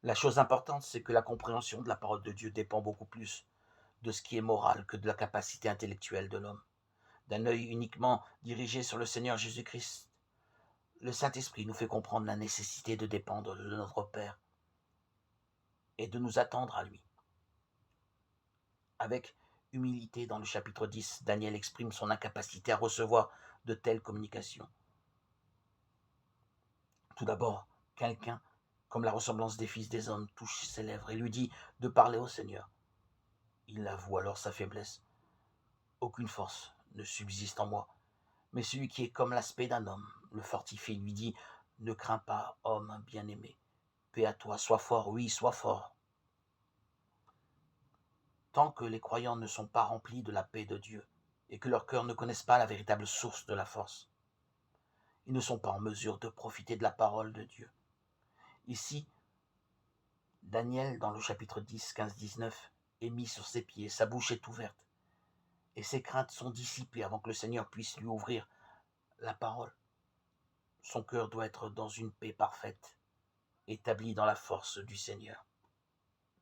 La chose importante, c'est que la compréhension de la parole de Dieu dépend beaucoup plus de ce qui est moral que de la capacité intellectuelle de l'homme. D'un œil uniquement dirigé sur le Seigneur Jésus-Christ, le Saint-Esprit nous fait comprendre la nécessité de dépendre de notre Père et de nous attendre à lui. Avec humilité, dans le chapitre 10, Daniel exprime son incapacité à recevoir de telles communications. Tout d'abord, quelqu'un, comme la ressemblance des fils des hommes, touche ses lèvres et lui dit de parler au Seigneur. Il avoue alors sa faiblesse. Aucune force ne subsiste en moi, mais celui qui est comme l'aspect d'un homme le fortifie, lui dit: ne crains pas, homme bien-aimé, paix à toi, sois fort, oui, sois fort. Tant que les croyants ne sont pas remplis de la paix de Dieu et que leur cœur ne connaissent pas la véritable source de la force, ils ne sont pas en mesure de profiter de la parole de Dieu. Ici, Daniel, dans le chapitre 10, 15, 19, est mis sur ses pieds, sa bouche est ouverte, et ses craintes sont dissipées avant que le Seigneur puisse lui ouvrir la parole. Son cœur doit être dans une paix parfaite, établie dans la force du Seigneur.